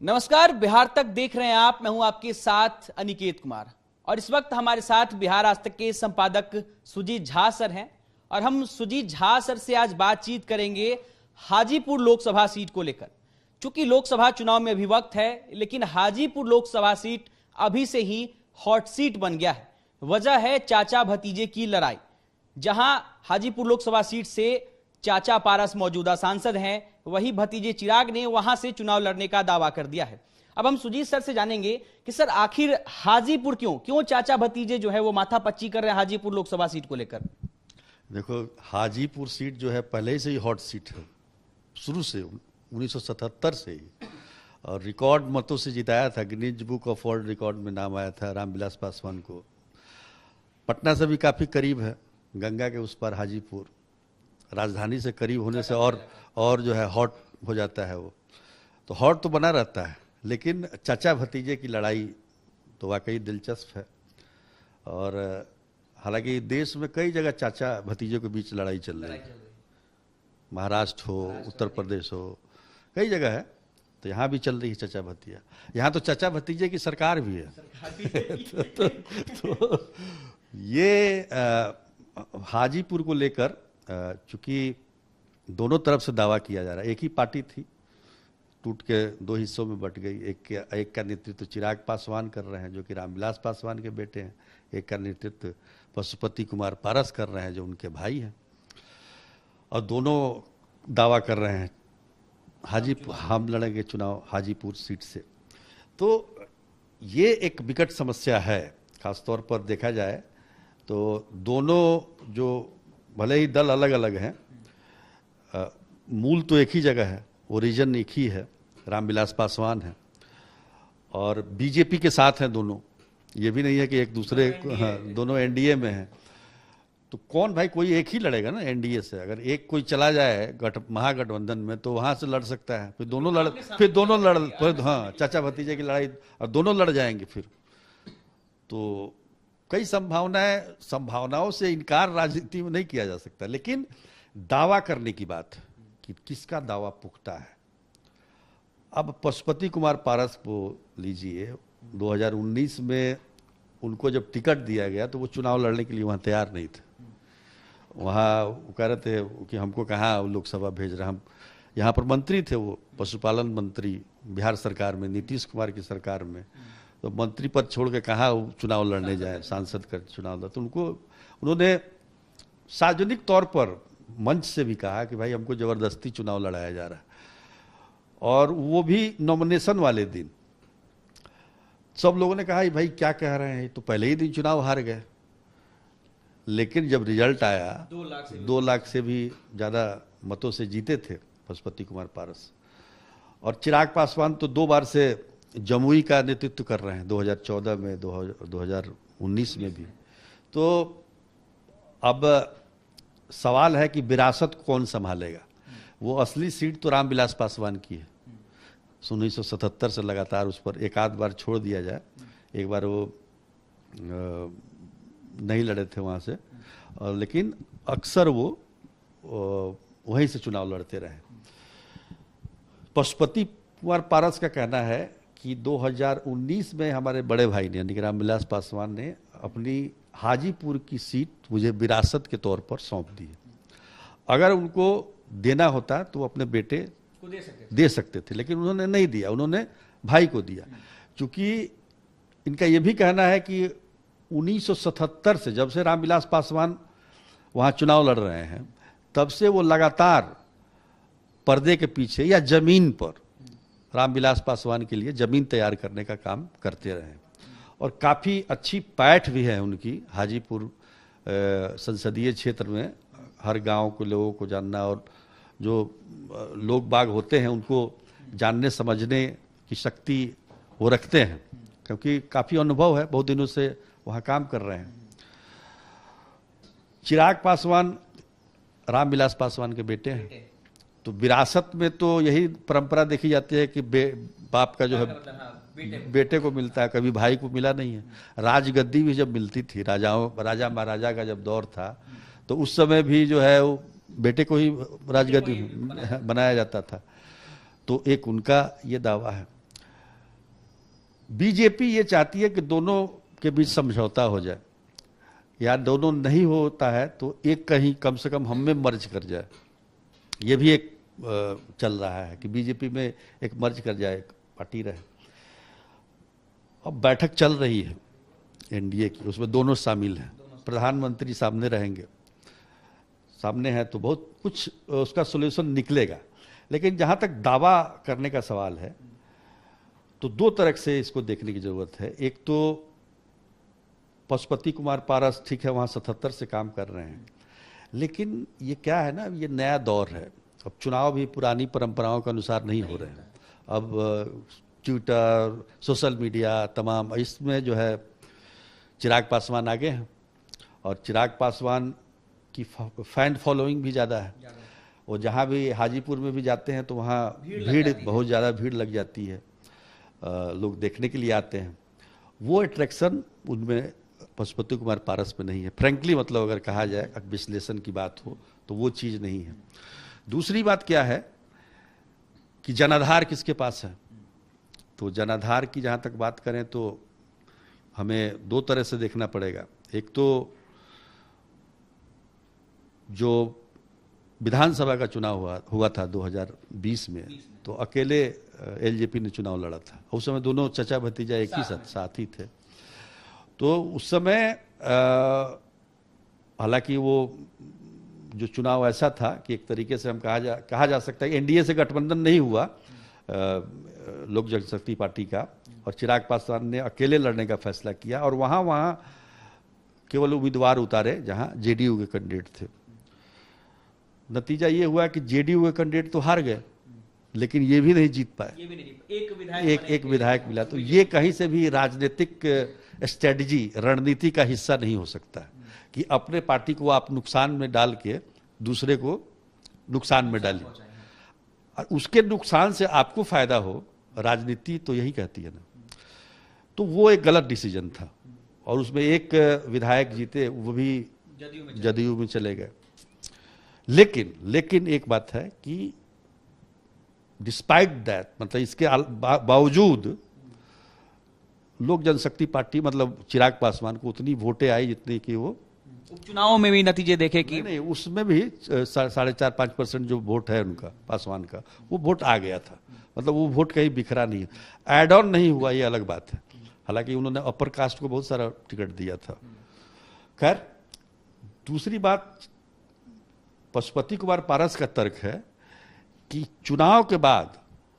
नमस्कार, बिहार तक देख रहे हैं आप। मैं हूं आपके साथ अनिकेत कुमार और इस वक्त हमारे साथ बिहार आज तक के संपादक सुजीत झा सर हैं और हम सुजीत झा सर से आज बातचीत करेंगे हाजीपुर लोकसभा सीट को लेकर। चूंकि लोकसभा चुनाव में अभी वक्त है, लेकिन हाजीपुर लोकसभा सीट अभी से ही हॉट सीट बन गया है। वजह है चाचा भतीजे की लड़ाई। जहां हाजीपुर लोकसभा सीट से चाचा पारस मौजूदा सांसद हैं, वही भतीजे चिराग ने वहां से चुनाव लड़ने का दावा कर दिया है। अब हम सुजीत सर से जानेंगे कि सर आखिर हाजीपुर क्यों चाचा भतीजे जो है वो माथापच्ची कर रहे हैं हाजीपुर लोकसभा सीट को लेकर। देखो, हाजीपुर सीट जो है पहले से ही हॉट सीट है, शुरू से 1977 से ही, और रिकॉर्ड मतों से जिताया था। Guinness book of world record में नाम आया था रामविलास पासवान को। पटना से भी काफ़ी करीब है, गंगा के उस पार हाजीपुर, राजधानी से करीब होने से और जो है हॉट हो जाता है वो। तो हॉट तो बना रहता है, लेकिन चाचा भतीजे की लड़ाई तो वाकई दिलचस्प है। और हालांकि देश में कई जगह चाचा भतीजे के बीच लड़ाई चल रही है, महाराष्ट्र हो, उत्तर प्रदेश हो, कई जगह है। तो यहाँ भी चल रही है चाचा भतीजा। यहाँ तो चाचा भतीजे की सरकार भी है। तो ये हाजीपुर को लेकर चूंकि दोनों तरफ से दावा किया जा रहा है, एक ही पार्टी थी, टूट के दो हिस्सों में बट गई। एक का नेतृत्व चिराग पासवान कर रहे हैं जो कि रामविलास पासवान के बेटे हैं, एक का नेतृत्व पशुपति कुमार पारस कर रहे हैं जो उनके भाई हैं, और दोनों दावा कर रहे हैं हम लड़ेंगे चुनाव हाजीपुर सीट से। तो ये एक विकट समस्या है, खासतौर पर देखा जाए तो दोनों जो भले ही दल अलग अलग हैं, मूल तो एक ही जगह है, ओरिजिन एक ही है, रामविलास पासवान है, और बीजेपी के साथ हैं दोनों। ये भी नहीं है कि एक दूसरे दोनों एनडीए में हैं। तो कौन भाई, कोई एक ही लड़ेगा ना एनडीए से। अगर एक कोई चला जाए महागठबंधन में तो वहां से लड़ सकता है, फिर दोनों लड़ हाँ, चाचा भतीजे की लड़ाई, और दोनों लड़ जाएंगे फिर। तो कई संभावनाओं से इनकार राजनीति में नहीं किया जा सकता, लेकिन दावा करने की बात कि किसका दावा पुख्ता है। अब पशुपति कुमार पारस को लीजिए, 2019 में उनको जब टिकट दिया गया तो वो चुनाव लड़ने के लिए वहाँ तैयार नहीं थे। वहाँ वो कह रहे थे कि हमको कहाँ लोकसभा भेज रहे, हम यहाँ पर मंत्री थे, वो पशुपालन मंत्री बिहार सरकार में, नीतीश कुमार की सरकार में। तो मंत्री पद छोड़ के कहाँ चुनाव लड़ने जाए, सांसद का चुनाव लड़। तो उन्होंने सार्वजनिक तौर पर मंच से भी कहा कि भाई हमको जबरदस्ती चुनाव लड़ाया जा रहा है, और वो भी नॉमिनेशन वाले दिन। सब लोगों ने कहा भाई क्या कह रहे हैं, तो पहले ही दिन चुनाव हार गए। लेकिन जब रिजल्ट आया, 2 लाख से भी ज़्यादा मतों से जीते थे पशुपति कुमार पारस। और चिराग पासवान तो 2 बार से जमुई का नेतृत्व कर रहे हैं, 2014 में, 2019 में भी। तो अब सवाल है कि विरासत कौन संभालेगा। वो असली सीट तो रामविलास पासवान की है, 1977 से लगातार उस पर एक आध बार छोड़ दिया जाए, एक बार वो नहीं लड़े थे वहाँ से, लेकिन अक्सर वो वहीं से चुनाव लड़ते रहे। पशुपति कुमार पारस का कहना है कि 2019 में हमारे बड़े भाई ने, यानी कि रामविलास पासवान ने, अपनी हाजीपुर की सीट मुझे विरासत के तौर पर सौंप दी है। अगर उनको देना होता तो वो अपने बेटे को दे सकते थे, लेकिन उन्होंने नहीं दिया, उन्होंने भाई को दिया। क्योंकि इनका ये भी कहना है कि 1977 से, जब से रामविलास पासवान वहाँ चुनाव लड़ रहे हैं, तब से वो लगातार पर्दे के पीछे या जमीन पर रामविलास पासवान के लिए जमीन तैयार करने का काम करते रहे, और काफ़ी अच्छी पैठ भी है उनकी हाजीपुर संसदीय क्षेत्र में। हर गांव के लोगों को जानना, और जो लोग बाग होते हैं उनको जानने समझने की शक्ति वो रखते हैं, क्योंकि काफ़ी अनुभव है, बहुत दिनों से वहाँ काम कर रहे हैं। चिराग पासवान रामविलास पासवान के बेटे हैं, तो विरासत में तो यही परंपरा देखी जाती है कि बाप का जो है बेटे को मिलता है, कभी भाई को मिला नहीं है। राजगद्दी भी जब मिलती थी, राजा महाराजा का जब दौर था, तो उस समय भी जो है वो बेटे को ही राजगद्दी बनाया जाता था। तो एक उनका ये दावा है। बीजेपी ये चाहती है कि दोनों के बीच समझौता हो जाए, या दोनों नहीं होता है तो एक कहीं कम से कम हम में मर्ज कर जाए। ये भी एक चल रहा है कि बीजेपी में एक मर्ज कर जाए, एक पार्टी रहे। अब बैठक चल रही है एनडीए की, उसमें दोनों शामिल हैं, प्रधानमंत्री सामने रहेंगे, सामने है तो बहुत कुछ उसका सॉल्यूशन निकलेगा। लेकिन जहां तक दावा करने का सवाल है तो दो तरह से इसको देखने की जरूरत है। एक तो पशुपति कुमार पारस, ठीक है, वहाँ 77 से काम कर रहे हैं, लेकिन ये क्या है ना, ये नया दौर है। अब चुनाव भी पुरानी परंपराओं के अनुसार नहीं हो रहे हैं। अब ट्विटर, सोशल मीडिया तमाम, इसमें जो है चिराग पासवान आगे हैं, और चिराग पासवान की फैन फॉलोइंग भी ज़्यादा है। वो जहाँ भी हाजीपुर में भी जाते हैं तो वहाँ भीड़ बहुत ज़्यादा भीड़ लग जाती है, लोग देखने के लिए आते हैं। वो अट्रैक्शन उनमें पशुपति कुमार पारस में नहीं है। फ्रैंकली मतलब अगर कहा जाए, विश्लेषण की बात हो तो वो चीज़ नहीं है। दूसरी बात क्या है कि जनाधार किसके पास है। तो जनाधार की जहाँ तक बात करें तो हमें दो तरह से देखना पड़ेगा। एक तो जो विधानसभा का चुनाव हुआ था 2020 में, तो अकेले एलजेपी ने चुनाव लड़ा था। उस समय दोनों चचा भतीजा एक ही साथी थे। तो उस समय हालांकि वो जो चुनाव ऐसा था कि एक तरीके से हम कहा जा सकता है एनडीए से गठबंधन नहीं हुआ लोक जनशक्ति पार्टी का, और चिराग पासवान ने अकेले लड़ने का फैसला किया, और वहाँ केवल उम्मीदवार उतारे जहाँ जेडीयू के कैंडिडेट थे। नतीजा ये हुआ कि जेडीयू के कैंडिडेट तो हार गए, लेकिन ये भी नहीं जीत पाए, एक विधायक मिला। तो ये कहीं से भी राजनीतिक स्ट्रेटजी, रणनीति का हिस्सा नहीं हो सकता है कि अपने पार्टी को आप नुकसान में डाल के दूसरे को नुकसान में डालिए, और उसके नुकसान से आपको फायदा हो। राजनीति तो यही कहती है ना। तो वो एक गलत डिसीजन था, और उसमें एक विधायक जीते, वो भी जदयू में चले गए। लेकिन एक बात है कि डिस्पाइट दैट, मतलब इसके बावजूद लोक जनशक्ति पार्टी, मतलब चिराग पासवान को उतनी वोटें आई जितनी कि वो उपचुनावों में भी नतीजे देखे कि नहीं, उसमें भी 4.5-5% जो वोट है उनका, पासवान का, वो वोट आ गया था। मतलब वो वोट कहीं बिखरा नहीं है, एड ऑन नहीं हुआ, ये अलग बात है। हालांकि उन्होंने अपर कास्ट को बहुत सारा टिकट दिया था। खैर, दूसरी बात, पशुपति कुमार पारस का तर्क है कि चुनाव के बाद,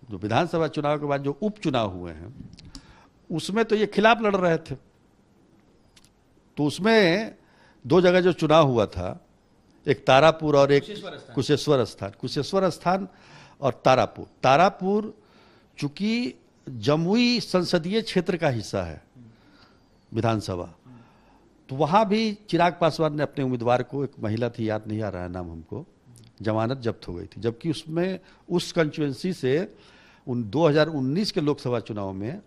जो विधानसभा चुनाव के बाद जो उपचुनाव हुए हैं, उसमें तो ये खिलाफ लड़ रहे थे। तो उसमें दो जगह जो चुनाव हुआ था, एक तारापुर और एक कुशेश्वर स्थान और तारापुर चूंकि जमुई संसदीय क्षेत्र का हिस्सा है विधानसभा, तो वहां भी चिराग पासवान ने अपने उम्मीदवार को, एक महिला थी, याद नहीं आ रहा है नाम हमको, जमानत जब्त हो गई थी। जबकि उसमें उस कंस्टिट्यूएंसी से 2019 के लोकसभा चुनाव में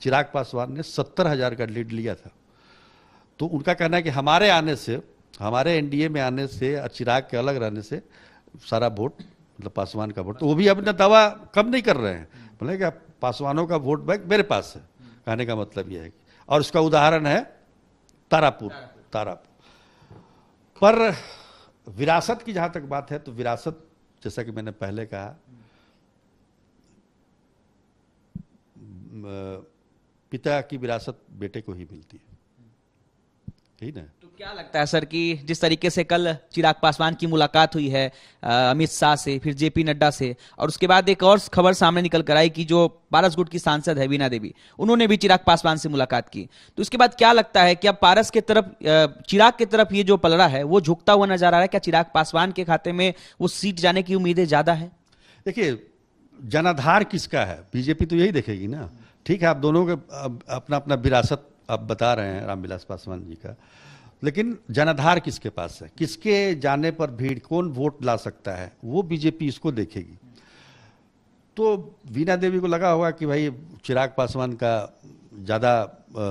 चिराग पासवान ने 70,000 का लीड लिया था। तो उनका कहना है कि हमारे आने से, हमारे एनडीए में आने से और चिराग के अलग रहने से सारा वोट, मतलब पासवान का वोट, तो वो भी अपना दावा कम नहीं कर रहे हैं, बोले कि पासवानों का वोट बैंक मेरे पास है। कहने का मतलब यह है, और उसका उदाहरण है तारापुर। पर विरासत की जहां तक बात है, तो विरासत, जैसा कि मैंने पहले कहा, पिता की विरासत बेटे को ही मिलती है, ठीक ना। तो क्या लगता है सर कि जिस तरीके से कल चिराग पासवान की मुलाकात हुई है अमित शाह से, फिर जेपी नड्डा से, और उसके बाद एक और खबर सामने निकल कर आई कि जो पारसगुट की सांसद है वीणा देवी, उन्होंने भी चिराग पासवान से मुलाकात की, तो उसके बाद क्या लगता है कि अब पारस के तरफ, चिराग की तरफ ये जो पलड़ा है वो झुकता हुआ नजर आ रहा है? क्या चिराग पासवान के खाते में वो सीट जाने की उम्मीदें ज्यादा है? देखिए, जनाधार किसका है, बीजेपी तो यही देखेगी ना। ठीक है, आप दोनों के अपना अपना विरासत आप बता रहे हैं रामविलास पासवान जी का, लेकिन जनाधार किसके पास है, किसके जाने पर भीड़, कौन वोट ला सकता है, वो बीजेपी इसको देखेगी। तो वीणा देवी को लगा होगा कि भाई चिराग पासवान का ज़्यादा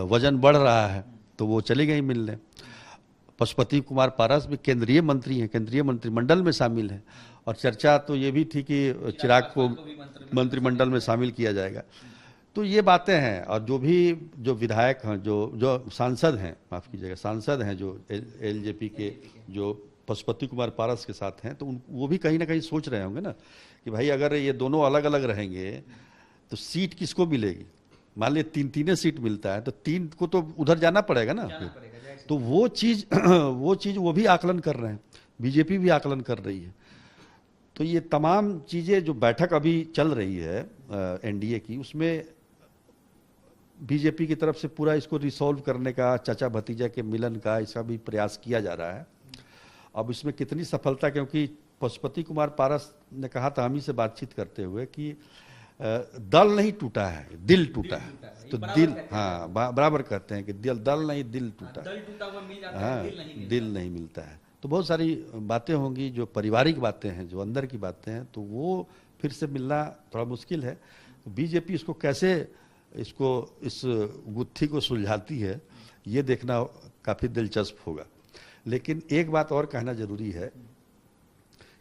वजन बढ़ रहा है, तो वो चली गई मिलने। पशुपति कुमार पारस भी केंद्रीय मंत्री हैं, केंद्रीय मंत्रिमंडल में शामिल हैं, और चर्चा तो ये भी थी कि चिराग को मंत्रिमंडल में शामिल किया जाएगा। तो ये बातें हैं। और जो विधायक हैं, जो सांसद हैं, माफ कीजिएगा, सांसद हैं जो एलजेपी के, जो पशुपति कुमार पारस के साथ हैं, तो वो भी कहीं ना कहीं सोच रहे होंगे ना कि भाई अगर ये दोनों अलग अलग रहेंगे तो सीट किसको मिलेगी। मान लीजिए तीन सीट मिलता है तो 3 को तो उधर जाना पड़ेगा ना। तो वो चीज वो भी आकलन कर रहे हैं, बीजेपी भी आकलन कर रही है। तो ये तमाम चीजें जो बैठक अभी चल रही है एनडीए की, उसमें बीजेपी की तरफ से पूरा इसको रिसॉल्व करने का, चाचा भतीजा के मिलन का, इसका भी प्रयास किया जा रहा है। अब इसमें कितनी सफलता, क्योंकि पशुपति कुमार पारस ने कहा था हमी से बातचीत करते हुए कि दल नहीं टूटा है, दिल टूटा है। तो दिल, हाँ, बराबर कहते हैं कि दल नहीं, दिल टूटा है, हाँ, दिल नहीं मिलता है। तो बहुत सारी बातें होंगी जो पारिवारिक बातें हैं, जो अंदर की बातें हैं, तो वो फिर से मिलना थोड़ा मुश्किल है। तो बीजेपी इसको कैसे इस गुत्थी को सुलझाती है, ये देखना काफ़ी दिलचस्प होगा। लेकिन एक बात और कहना जरूरी है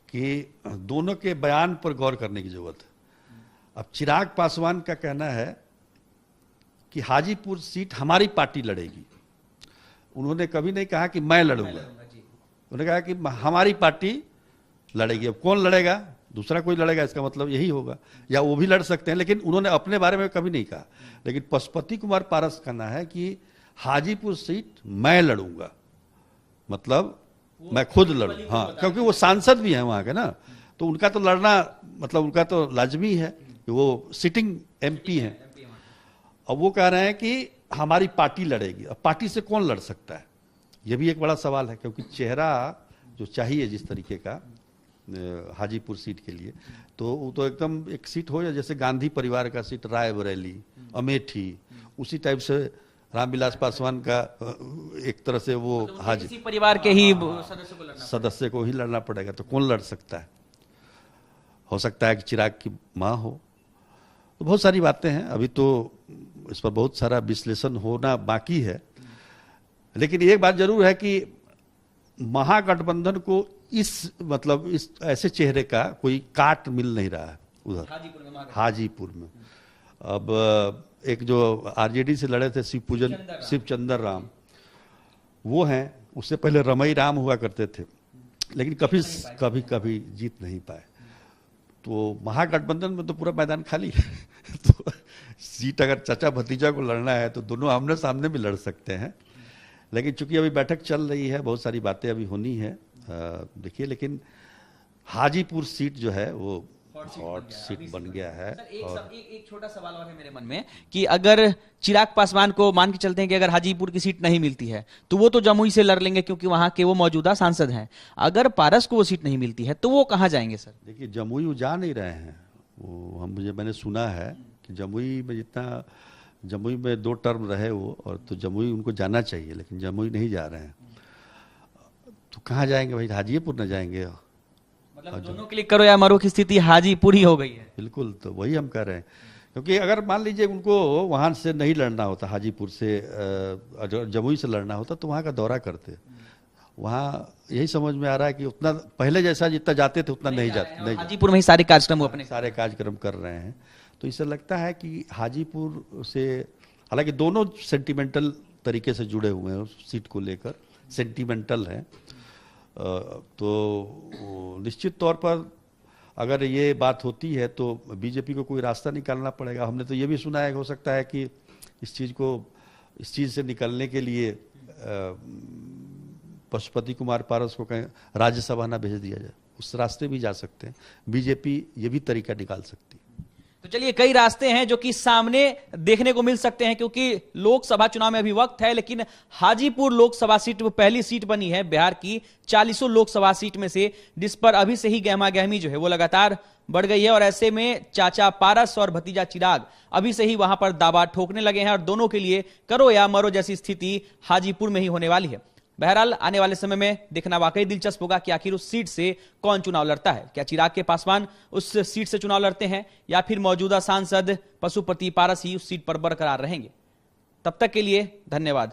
कि दोनों के बयान पर गौर करने की जरूरत है। अब चिराग पासवान का कहना है कि हाजीपुर सीट हमारी पार्टी लड़ेगी। उन्होंने कभी नहीं कहा कि मैं लड़ूंगा, उन्होंने कहा कि हमारी पार्टी लड़ेगी। अब कौन लड़ेगा, दूसरा कोई लड़ेगा, इसका मतलब यही होगा, या वो भी लड़ सकते हैं, लेकिन उन्होंने अपने बारे में कभी नहीं कहा। लेकिन पशुपति कुमार पारस कहना है कि हाजीपुर सीट मैं लड़ूंगा, मतलब मैं खुद लड़ूं। हाँ, क्योंकि वो सांसद भी हैं वहां के ना, तो उनका तो लड़ना मतलब उनका तो लाजमी है कि वो सिटिंग एमपी हैं। अब वो कह रहे हैं कि हमारी पार्टी लड़ेगी। अब पार्टी से कौन लड़ सकता है, ये भी एक बड़ा सवाल है, क्योंकि चेहरा जो चाहिए जिस तरीके का हाजीपुर सीट के लिए, तो वो तो एकदम एक सीट हो, या जैसे गांधी परिवार का सीट रायबरेली, अमेठी, उसी टाइप से रामविलास पासवान का एक तरह से वो हाजी परिवार के ही सदस्य को ही लड़ना पड़ेगा। तो कौन लड़ सकता है? हो सकता है कि चिराग की माँ हो। तो बहुत सारी बातें हैं, अभी तो इस पर बहुत सारा विश्लेषण होना बाकी है। लेकिन एक बात जरूर है कि महागठबंधन को इस ऐसे चेहरे का कोई काट मिल नहीं रहा है उधर हाजीपुर में। अब एक जो आरजेडी से लड़े थे शिवचंद्र राम, वो हैं, उससे पहले रमई राम हुआ करते थे, लेकिन कभी जीत नहीं पाए। तो महागठबंधन में तो पूरा मैदान खाली है। तो सीट अगर चाचा भतीजा को लड़ना है तो दोनों आमने सामने भी लड़ सकते हैं। लेकिन चूंकि अभी बैठक चल रही है, बहुत सारी बातें अभी होनी है, देखिए। लेकिन हाजीपुर सीट जो है वो हॉट सीट बन गया है। एक छोटा सवाल और है मेरे मन में कि अगर चिराग पासवान को मान के चलते हैं कि अगर हाजीपुर की सीट नहीं मिलती है तो वो तो जमुई से लड़ लेंगे, क्योंकि वहां के वो मौजूदा सांसद हैं। अगर पारस को वो सीट नहीं मिलती है तो वो कहां जाएंगे सर? देखिए, जमुई वो जा नहीं रहे हैं। वो मैंने सुना है कि जमुई में 2 टर्म रहे वो, और तो जमुई उनको जाना चाहिए, लेकिन जमुई नहीं जा रहे हैं। तो कहाँ जाएंगे भाई? हाजीपुर न जाएंगे? मतलब दोनों क्लिक करो या मरो की स्थिति हाजीपुर ही हो गई है। बिल्कुल, तो वही हम कह रहे हैं। क्योंकि अगर मान लीजिए उनको वहां से नहीं लड़ना होता, हाजीपुर से जमुई से लड़ना होता, तो वहां का दौरा करते। वहाँ यही समझ में आ रहा है कि उतना पहले जैसा जितना जाते थे उतना नहीं जाते। हाजीपुर में ही सारे कार्यक्रम वो अपने सारे कार्यक्रम कर रहे हैं। तो इससे लगता है कि हाजीपुर से, हालांकि दोनों सेंटिमेंटल तरीके से जुड़े हुए हैं, उस सीट को लेकर सेंटिमेंटल है। तो निश्चित तौर पर अगर ये बात होती है तो बीजेपी को कोई रास्ता निकालना पड़ेगा। हमने तो ये भी सुना है, हो सकता है कि इस चीज़ से निकलने के लिए पशुपति कुमार पारस को कहीं राज्यसभा ना भेज दिया जाए, उस रास्ते भी जा सकते हैं। बीजेपी ये भी तरीका निकाल सकती है। तो चलिए, कई रास्ते हैं जो कि सामने देखने को मिल सकते हैं, क्योंकि लोकसभा चुनाव में अभी वक्त है। लेकिन हाजीपुर लोकसभा सीट वो पहली सीट बनी है बिहार की 40 लोकसभा सीट में से, जिस पर अभी से ही गहमा गहमी जो है वो लगातार बढ़ गई है। और ऐसे में चाचा पारस और भतीजा चिराग अभी से ही वहां पर दावा ठोकने लगे हैं, और दोनों के लिए करो या मरो जैसी स्थिति हाजीपुर में ही होने वाली है। बहरहाल आने वाले समय में देखना वाकई दिलचस्प होगा कि आखिर उस सीट से कौन चुनाव लड़ता है। क्या चिराग के पासवान उस सीट से चुनाव लड़ते हैं, या फिर मौजूदा सांसद पशुपति पारस ही उस सीट पर बरकरार रहेंगे? तब तक के लिए धन्यवाद।